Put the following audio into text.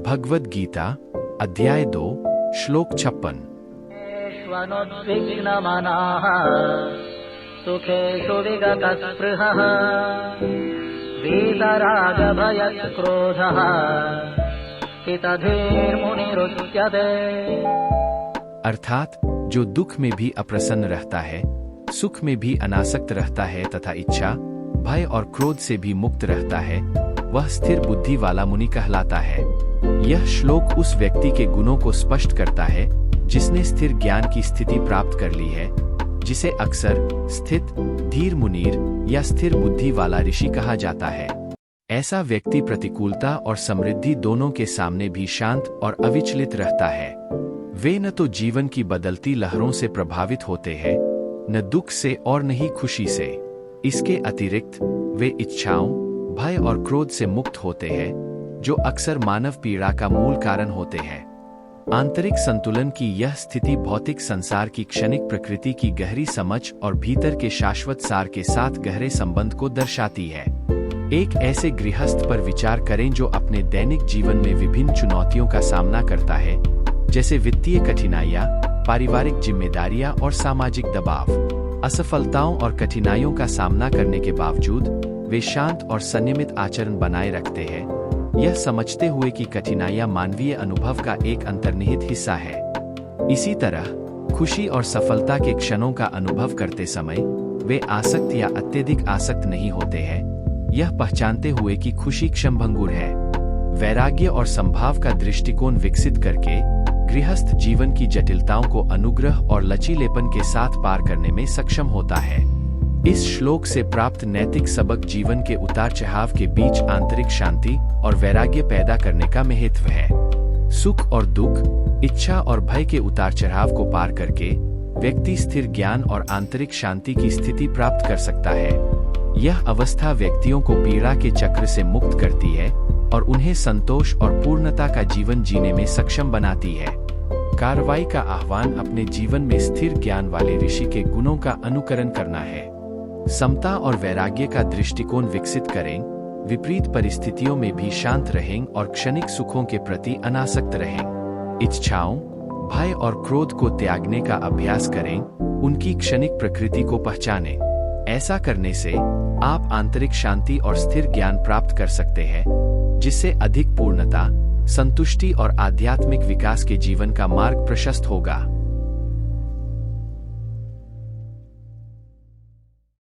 भगवद गीता अध्याय 2 श्लोक 56। श्वनुद्विग्नमनाः सुखेषु विगतस्पृहः वीतरागभयक्रोधः हितधीर्मुनिरुच्यते। अर्थात जो दुख में भी अप्रसन्न रहता है, सुख में भी अनासक्त रहता है तथा इच्छा, भय और क्रोध से भी मुक्त रहता है, वह स्थिर बुद्धि वाला मुनि कहलाता है। यह श्लोक उस व्यक्ति के गुणों को स्पष्ट करता है जिसने स्थिर ज्ञान की स्थिति प्राप्त कर ली है, जिसे अक्सर स्थित, धीर मुनीर या स्थिर बुद्धि वाला ऋषि कहा जाता है। ऐसा व्यक्ति प्रतिकूलता और समृद्धि दोनों के सामने भी शांत और अविचलित रहता है। वे न तो जीवन की बदलती लहरों से प्रभावित होते हैं, न दुख से और न ही खुशी से। इसके अतिरिक्त वे इच्छाओं, भय और क्रोध से मुक्त होते हैं, जो अक्सर मानव पीड़ा का मूल कारण होते हैं। आंतरिक संतुलन की यह स्थिति भौतिक संसार की क्षणिक प्रकृति की गहरी समझ और भीतर के शाश्वत सार के साथ गहरे संबंध को दर्शाती है। एक ऐसे गृहस्थ पर विचार करें जो अपने दैनिक जीवन में विभिन्न चुनौतियों का सामना करता है, जैसे वित्तीय कठिनाइयां, पारिवारिक जिम्मेदारियां और सामाजिक दबाव। असफलताओं और कठिनाइयों का सामना करने के बावजूद वे शांत और संयमित आचरण बनाए रखते हैं, यह समझते हुए कि कठिनाइयां मानवीय अनुभव का एक अंतर्निहित हिस्सा है। इसी तरह खुशी और सफलता के क्षणों का अनुभव करते समय वे आसक्त या अत्यधिक आसक्त नहीं होते हैं, यह पहचानते हुए कि खुशी क्षणभंगुर है। वैराग्य और संभाव का दृष्टिकोण विकसित करके गृहस्थ जीवन की जटिलताओं को अनुग्रह और लचीलेपन के साथ पार करने में सक्षम होता है। इस श्लोक से प्राप्त नैतिक सबक जीवन के उतार चढ़ाव के बीच आंतरिक शांति और वैराग्य पैदा करने का महत्व है। सुख और दुख, इच्छा और भय के उतार चढ़ाव को पार करके व्यक्ति स्थिर ज्ञान और आंतरिक शांति की स्थिति प्राप्त कर सकता है। यह अवस्था व्यक्तियों को पीड़ा के चक्र से मुक्त करती है और उन्हें संतोष और पूर्णता का जीवन जीने में सक्षम बनाती है। कार्रवाई का आह्वान अपने जीवन में स्थिर ज्ञान वाले ऋषि के गुणों का अनुकरण करना है। समता और वैराग्य का दृष्टिकोण विकसित करें, विपरीत परिस्थितियों में भी शांत रहें और क्षणिक सुखों के प्रति अनासक्त रहें। इच्छाओं, भय और क्रोध को त्यागने का अभ्यास करें, उनकी क्षणिक प्रकृति को पहचानें। ऐसा करने से आप आंतरिक शांति और स्थिर ज्ञान प्राप्त कर सकते हैं, जिससे अधिक पूर्णता, संतुष्टि और आध्यात्मिक विकास के जीवन का मार्ग प्रशस्त होगा।